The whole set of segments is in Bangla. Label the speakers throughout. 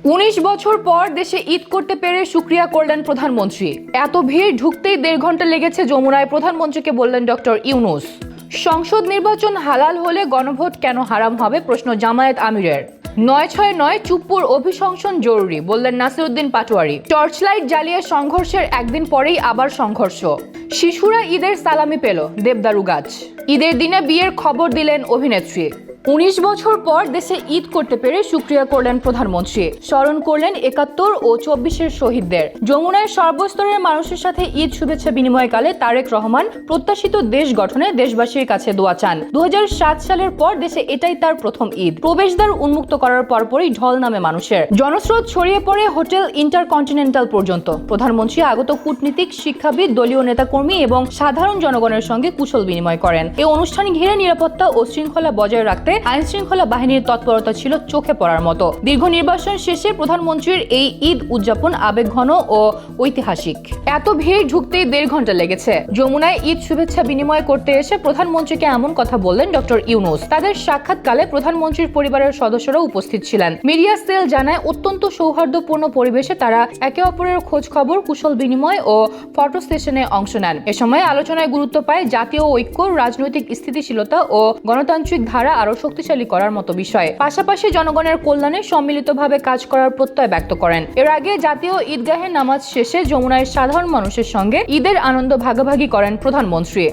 Speaker 1: 19 বছর পর দেশে ঈদ করতে পেরে শুকরিয়া করলেন প্রধানমন্ত্রী। এত ভিড় ঢুকতেই 1.5 ঘন্টা লেগেছে যমুনায়, প্রধানমন্ত্রীকে বললেন ডক্টর ইউনূস। সংসদ নির্বাচন হালাল হলে গণভোট কেন হারাম হবে, প্রশ্ন জামায়াত আমিরের। 969 চুপ্পুর অভিশংসন জরুরি, বললেন নাসিরউদ্দিন পাটোয়ারি। টর্চলাইট জ্বালিয়ে সংঘর্ষের একদিন পরেই আবার সংঘর্ষ। শিশুরা ঈদের সালামি পেল, দেবদারু গাছ। ঈদের দিনে বিয়ের খবর দিলেন অভিনেত্রী। 19 বছর পর দেশে ঈদ করতে পেরে শুকরিয়া করলেন প্রধানমন্ত্রী। স্মরণ করলেন 71 ও 24-এর শহীদদের। যমুনায় সর্বস্তরের মানুষের সাথে ঈদ শুভেচ্ছা বিনিময়কালে তারেক রহমান প্রত্যাশিত দেশ গঠনে দেশবাসীর কাছে দোয়া চান। 2007 সালের পর দেশে এটাই তার প্রথম ঈদ। প্রবেশদ্বার উন্মুক্ত করার পরপরই ঢল নামে মানুষের। জনস্রোত ছড়িয়ে পড়ে হোটেল ইন্টারকন্টিনেন্টাল পর্যন্ত। প্রধানমন্ত্রী আগত কূটনীতিক, শিক্ষাবিদ, দলীয় নেতাকর্মী এবং সাধারণ জনগণের সঙ্গে কুশল বিনিময় করেন। এই অনুষ্ঠান ঘিরে নিরাপত্তা ও শৃঙ্খলা বজায় রাখতে আইন শৃঙ্খলা বাহিনীর তৎপরতা ছিল চোখে পড়ার মতো। দীর্ঘ নির্বাচন শেষে প্রধানমন্ত্রীর এই ঈদ উদযাপন আবেগঘন ও ঐতিহাসিক। এত ভিড় ঢুকতেই 1.5 ঘন্টা লেগেছে। যমুনায় ঈদ শুভেচ্ছা বিনিময় করতে এসে প্রধানমন্ত্রীকে এমন কথা বললেন ডক্টর ইউনূস। তাদের সাক্ষাৎকালে প্রধানমন্ত্রীর পরিবারের সদস্যরা উপস্থিত ছিলেন। মিডিয়া সেল জানায়, অত্যন্ত সৌহার্দ্যপূর্ণ পরিবেশে তারা একে অপরের খোঁজ খবর, কুশল বিনিময় ও ফটো সেশনে অংশ নেন। এ সময় আলোচনায় গুরুত্ব পায় জাতীয় ঐক্য, রাজনৈতিক স্থিতিশীলতা ও গণতান্ত্রিক ধারা আরো শক্তিশালী করার মতো বিষয়। পাশাপাশি জনগণের কল্যাণে সম্মিলিতভাবে কাজ করার প্রত্যয় ব্যক্ত করেন। এর আগে জাতীয় ঈদগাহে নামাজ শেষে যমুনায় সাধারণ মানুষের সঙ্গে ঈদের আনন্দ ভাগাভাগি করেন প্রধানমন্ত্রী।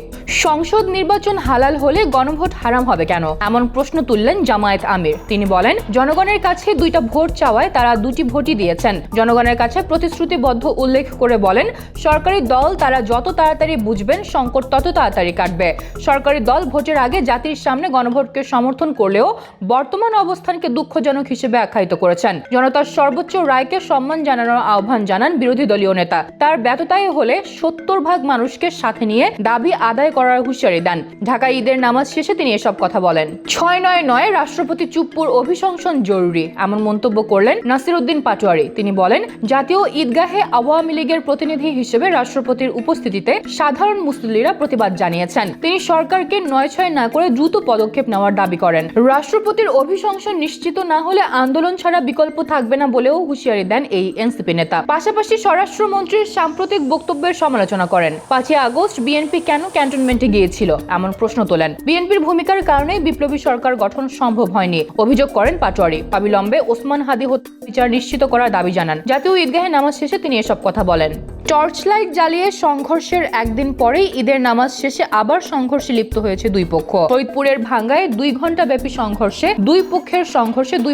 Speaker 1: সংসদ নির্বাচন হালাল হলে গণভোট হারাম হবে কেন, এমন প্রশ্ন তুললেন জামায়াত আমির। তিনি বলেন, জনগণের কাছে 2টা ভোট চাওয়ায় তারা 2টি ভোটই দিয়েছেন। জনগণের কাছে প্রতিশ্রুতিবদ্ধ উল্লেখ করে বলেন, সরকারি দল তারা যত তাড়াতাড়ি বুঝবেন সংকট তত তাড়াতাড়ি কাটবে। সরকারি দল ভোটের আগে জাতির সামনে গণভোটকে সমর্থন করলেও বর্তমান অবস্থানকে দুঃখজনক হিসেবে আখ্যায়িত করেছেন। জনতার সর্বোচ্চ রায়কে সম্মান জানানোর আহ্বান জানান বিরোধী দলীয় নেতা। তার ব্যততায় হলে 70% মানুষকে সাথে নিয়ে দাবি আদায় করার হুঁশিয়ারি দেন। ঢাকা ঈদের নামাজ শেষে তিনি এসব কথা বলেন। 699 রাষ্ট্রপতি চুপ্পুর অভিশংসন জরুরি, এমন মন্তব্য করলেন নাসিরউদ্দিন পাটোয়ারি। তিনি বলেন, জাতীয় ঈদগাহে আওয়ামী লীগের প্রতিনিধি হিসেবে রাষ্ট্রপতির উপস্থিতিতে সাধারণ মুসল্লিরা প্রতিবাদ জানিয়েছেন। তিনি সরকারকে 96 না করে দ্রুত পদক্ষেপ নেওয়ার দাবি করেন। রাষ্ট্রপতির অভিশংসন নিশ্চিত না হলে আন্দোলন ছাড়া বিকল্প থাকবে না বলেও হুঁশিয়ারি দেন এই এনসিপি নেতা। পাশাপাশি স্বরাষ্ট্রমন্ত্রীর সাম্প্রতিক বক্তব্যের সমালোচনা করেন। 5 আগস্ট বিএনপি কেন ক্যান্টনমেন্টে গিয়েছিল, এমন প্রশ্ন তোলেন। বিএনপির ভূমিকার কারণে বিপ্লবী সরকার গঠন সম্ভব হয়নি অভিযোগ করেন পাটোয়ারি। অবিলম্বে ওসমান হাদি হত্যা বিচার নিশ্চিত করার দাবি জানান। জাতীয় ঈদগাহে নামাজ শেষে তিনি এসব কথা বলেন। টর্চলাইট জ্বালিয়ে সংঘর্ষের একদিন পরেই ঈদের নামাজ শেষে আবার সংঘর্ষে লিপ্ত হয়েছে দুই পক্ষ। ফরিদপুরের ভাঙ্গায় 2 ঘন্টা ব্যাপী সংঘর্ষে দুই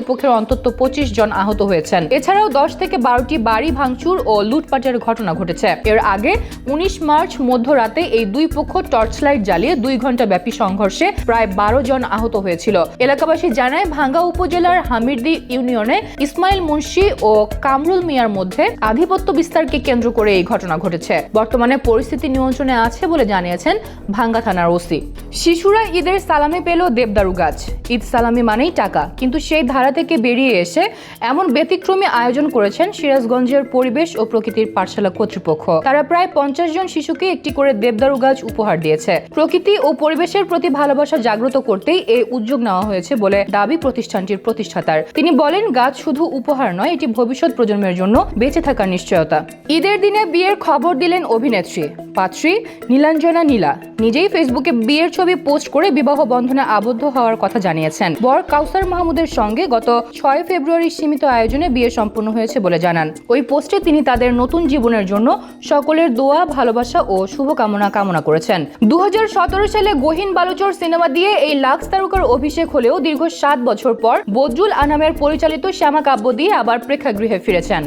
Speaker 1: পক্ষের অন্তত 25 জন আহত হয়েছেন। এছাড়াও 10 থেকে 12টি বাড়ি ভাঙচুর ও লুটপাটের ঘটনা ঘটেছে। এর আগে 19 মার্চ মধ্যরাতে এই দুই পক্ষ টর্চলাইট জ্বালিয়ে 2 ঘন্টা ব্যাপী সংঘর্ষে প্রায় 12 জন আহত হয়েছিল। এলাকাবাসী জানায়, ভাঙ্গা উপজেলার হামিরদি ইউনিয়নে ইসমাইল মুন্সি ও কামরুল মিয়ার মধ্যে আধিপত্য বিস্তারকে কেন্দ্র করে এই ঘটনা ঘটেছে। বর্তমানে পরিস্থিতি নিয়ন্ত্রণে আছে বলে জানিয়েছেন ভাঙ্গা থানার ওসি। শিশুরা ঈদের সালামি পেল, দেবদারু গাছ। ঈদ সালামি মানেই টাকা, কিন্তু সেই ধারা থেকে বেরিয়ে এসে এমন ব্যতিক্রমী আয়োজন করেছেন সিরাজগঞ্জের পরিবেশ ও প্রকৃতির পাঠশালা কর্তৃপক্ষ। তারা প্রায় 50 জন শিশুকে একটি করে দেবদারু গাছ উপহার দিয়েছে। প্রকৃতি ও পরিবেশের প্রতি ভালোবাসা জাগ্রত করতেই এই উদ্যোগ নেওয়া হয়েছে বলে দাবি প্রতিষ্ঠানটির প্রতিষ্ঠাতার। তিনি বলেন, গাছ শুধু উপহার নয়, এটি ভবিষ্যৎ প্রজন্মের জন্য বেঁচে থাকার নিশ্চয়তা। ঈদের দিনে বিয়ের খবর দিলেন অভিনেত্রী। পাত্রী নীলাঞ্জনা নীলা নিজেই ফেসবুকে বিয়ের ছবি পোস্ট করে বিবাহ বন্ধনে আবদ্ধ হওয়ার কথা জানিয়েছেন। বর কাউসার মাহমুদের সঙ্গে গত 6 ফেব্রুয়ারি সীমিত আয়োজনে বিয়ে সম্পন্ন হয়েছে বলে জানান। ওই পোস্টে তিনি তাদের নতুন জীবনের জন্য সকলের দোয়া, ভালোবাসা ও শুভকামনা কামনা করেছেন। 2017 সালে গহীন বালুচর সিনেমা দিয়ে এই লাক্স তারকার অভিষেক হলেও দীর্ঘ 7 বছর পর বদরুল আনামের পরিচালিত শ্যামা কাব্য দিয়ে আবার প্রেক্ষাগৃহে ফিরেছেন।